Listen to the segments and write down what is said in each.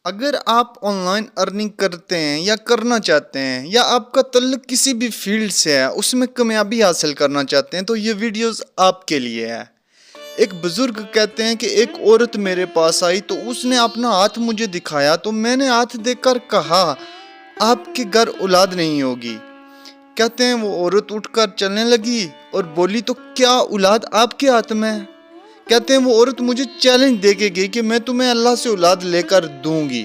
اگر آپ on line earning کرتے ہیں یا کرنا چاہتے ہیں یا آپ کا تعلق کسی بھی فیلڈ سے ہے، اس میں کامیابی حاصل کرنا چاہتے ہیں تو یہ ویڈیوز آپ کے لیے ہے۔ ایک بزرگ کہتے ہیں کہ ایک عورت میرے پاس آئی تو اس نے اپنا ہاتھ مجھے دکھایا تو میں نے ہاتھ دیکھ کر کہا آپ کے گھر اولاد نہیں ہوگی۔ کہتے ہیں وہ عورت اٹھ کر چلنے لگی اور بولی تو کیا اولاد آپ کے ہاتھ میں ہے؟ کہتے ہیں وہ عورت مجھے چیلنج دے کے گئی کہ میں تمہیں اللہ سے اولاد لے کر دوں گی۔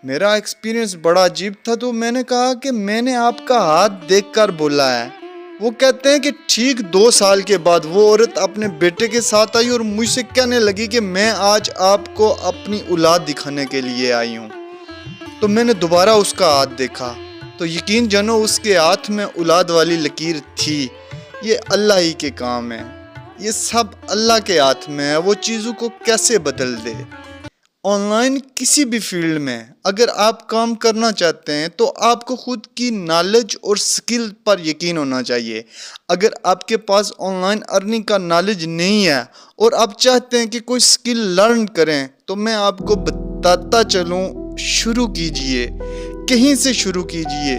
میرا ایکسپیرینس بڑا عجیب تھا تو میں نے کہا کہ میں نے آپ کا ہاتھ دیکھ کر بولا ہے۔ وہ کہتے ہیں کہ ٹھیک 2 سال کے بعد وہ عورت اپنے بیٹے کے ساتھ آئی اور مجھ سے کہنے لگی کہ میں آج آپ کو اپنی اولاد دکھانے کے لیے آئی ہوں۔ تو میں نے دوبارہ اس کا ہاتھ دیکھا تو یقین جانو اس کے ہاتھ میں اولاد والی لکیر تھی۔ یہ اللہ ہی کے کام ہے، یہ سب اللہ کے ہاتھ میں ہے، وہ چیزوں کو کیسے بدل دے۔ آن لائن کسی بھی فیلڈ میں اگر آپ کام کرنا چاہتے ہیں تو آپ کو خود کی نالج اور سکل پر یقین ہونا چاہیے۔ اگر آپ کے پاس آن لائن ارننگ کا نالج نہیں ہے اور آپ چاہتے ہیں کہ کوئی سکل لرن کریں تو میں آپ کو بتاتا چلوں، شروع کیجئے، کہیں سے شروع کیجئے۔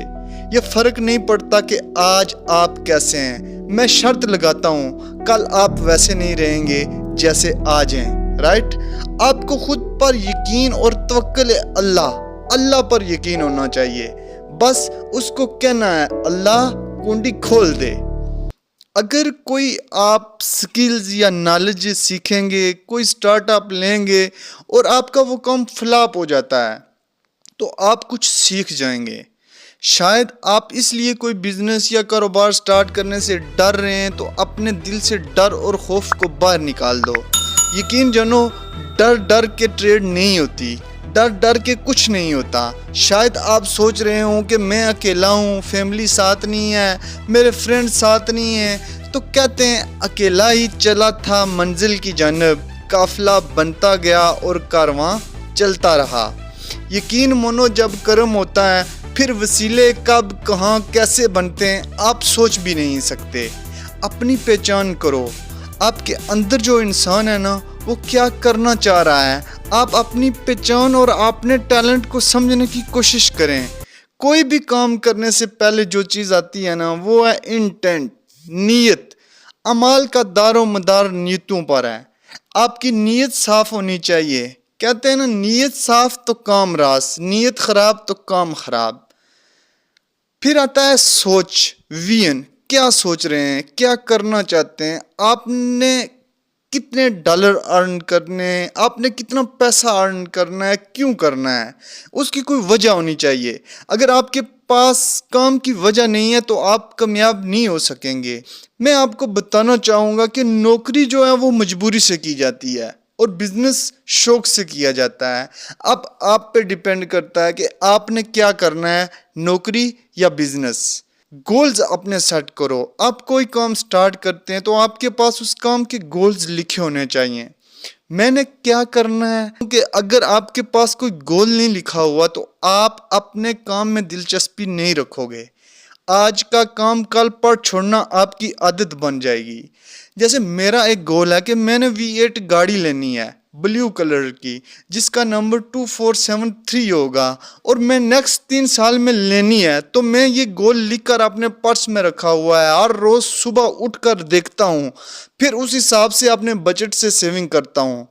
یہ فرق نہیں پڑتا کہ آج آپ کیسے ہیں، میں شرط لگاتا ہوں کل آپ ویسے نہیں رہیں گے جیسے آج ہیں، رائٹ؟ آپ کو خود پر یقین اور توکل اللہ پر یقین ہونا چاہیے۔ بس اس کو کہنا ہے اللہ کنڈی کھول دے۔ اگر کوئی آپ سکلز یا نالج سیکھیں گے، کوئی سٹارٹ اپ لیں گے اور آپ کا وہ کام فلاپ ہو جاتا ہے تو آپ کچھ سیکھ جائیں گے۔ شاید آپ اس لیے کوئی بزنس یا کاروبار سٹارٹ کرنے سے ڈر رہے ہیں تو اپنے دل سے ڈر اور خوف کو باہر نکال دو۔ یقین جانو ڈر کے ٹریڈ نہیں ہوتی، ڈر کے کچھ نہیں ہوتا۔ شاید آپ سوچ رہے ہوں کہ میں اکیلا ہوں، فیملی ساتھ نہیں ہے، میرے فرینڈ ساتھ نہیں ہیں، تو کہتے ہیں اکیلا ہی چلا تھا منزل کی جانب، قافلہ بنتا گیا اور کارواں چلتا رہا۔ یقین مانو جب کرم ہوتا ہے پھر وسیلے کب کہاں کیسے بنتے ہیں آپ سوچ بھی نہیں سکتے۔ اپنی پہچان کرو، آپ کے اندر جو انسان ہے نا وہ کیا کرنا چاہ رہا ہے۔ آپ اپنی پہچان اور اپنے ٹیلنٹ کو سمجھنے کی کوشش کریں۔ کوئی بھی کام کرنے سے پہلے جو چیز آتی ہے نا وہ ہے انٹینٹ، نیت۔ اعمال کا دار و مدار نیتوں پر ہے۔ آپ کی نیت صاف ہونی چاہیے۔ کہتے ہیں نا نیت صاف تو کام راس، نیت خراب تو کام خراب۔ پھر آتا ہے سوچ، ویژن، کیا سوچ رہے ہیں، کیا کرنا چاہتے ہیں، آپ نے کتنے ڈالر ارن کرنے ہیں، آپ نے کتنا پیسہ ارن کرنا ہے، کیوں کرنا ہے، اس کی کوئی وجہ ہونی چاہیے۔ اگر آپ کے پاس کام کی وجہ نہیں ہے تو آپ کامیاب نہیں ہو سکیں گے۔ میں آپ کو بتانا چاہوں گا کہ نوکری جو ہے وہ مجبوری سے کی جاتی ہے اور بزنس شوق سے کیا جاتا ہے۔ اب آپ پہ ڈیپینڈ کرتا ہے کہ آپ نے کیا کرنا ہے، نوکری یا بزنس۔ گولز اپنے سیٹ کرو۔ آپ کوئی کام سٹارٹ کرتے ہیں تو آپ کے پاس اس کام کے گولز لکھے ہونے چاہیے۔ میں نے کیا کرنا ہے، کیونکہ اگر آپ کے پاس کوئی گول نہیں لکھا ہوا تو آپ اپنے کام میں دلچسپی نہیں رکھو گے۔ آج کا کام کل پر چھوڑنا آپ کی عادت بن جائے گی۔ جیسے میرا ایک گول ہے کہ میں نے V8 گاڑی لینی ہے، بلیو کلر کی، جس کا نمبر 2473 ہوگا اور میں نیکسٹ 3 سال میں لینی ہے۔ تو میں یہ گول لکھ کر اپنے پرس میں رکھا ہوا ہے، ہر روز صبح اٹھ کر دیکھتا ہوں، پھر اس حساب سے اپنے بجٹ سے سیونگ کرتا ہوں۔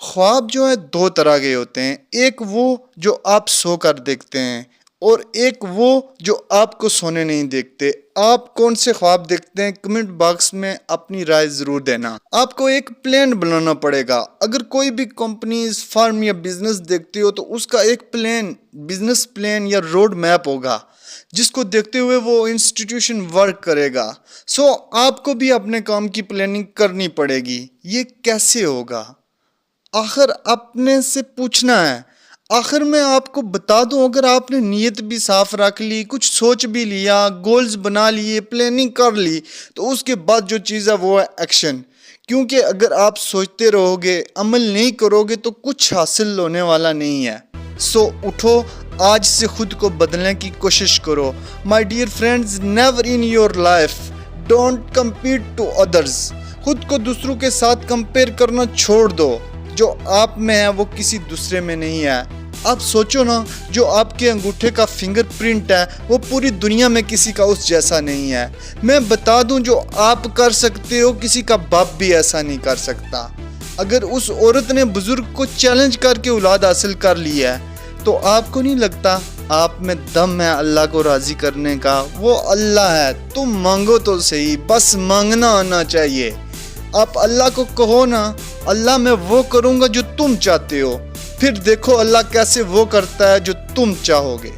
خواب جو ہے 2 طرح کے ہوتے ہیں، ایک وہ جو آپ سو کر دیکھتے ہیں اور ایک وہ جو آپ کو سونے نہیں دیکھتے۔ آپ کون سے خواب دیکھتے ہیں کمنٹ باکس میں اپنی رائے ضرور دینا۔ آپ کو ایک پلان بنانا پڑے گا۔ اگر کوئی بھی کمپنیز، فارم یا بزنس دیکھتے ہو تو اس کا ایک پلان، بزنس پلان یا روڈ میپ ہوگا جس کو دیکھتے ہوئے وہ انسٹیٹیوشن ورک کرے گا۔ آپ کو بھی اپنے کام کی پلاننگ کرنی پڑے گی۔ یہ کیسے ہوگا؟ آخر اپنے سے پوچھنا ہے۔ آخر میں آپ کو بتا دوں، اگر آپ نے نیت بھی صاف رکھ لی، کچھ سوچ بھی لیا، گولز بنا لیے، پلاننگ کر لی، تو اس کے بعد جو چیز ہے وہ ہے ایکشن۔ کیونکہ اگر آپ سوچتے رہو گے، عمل نہیں کرو گے تو کچھ حاصل ہونے والا نہیں ہے۔ اٹھو، آج سے خود کو بدلنے کی کوشش کرو۔ My dear friends, never in your life don't compete to others. خود کو دوسروں کے ساتھ کمپیئر کرنا چھوڑ دو۔ جو آپ میں ہے وہ کسی دوسرے میں نہیں ہے۔ آپ سوچو نا، جو آپ کے انگوٹھے کا فنگر پرنٹ ہے وہ پوری دنیا میں کسی کا اس جیسا نہیں ہے۔ میں بتا دوں، جو آپ کر سکتے ہو کسی کا باپ بھی ایسا نہیں کر سکتا۔ اگر اس عورت نے بزرگ کو چیلنج کر کے اولاد حاصل کر لی ہے تو آپ کو نہیں لگتا آپ میں دم ہے اللہ کو راضی کرنے کا؟ وہ اللہ ہے، تم مانگو تو صحیح، بس مانگنا آنا چاہیے۔ آپ اللہ کو کہو نا، اللہ میں وہ کروں گا جو تم چاہتے ہو، پھر دیکھو اللہ کیسے وہ کرتا ہے جو تم چاہو گے۔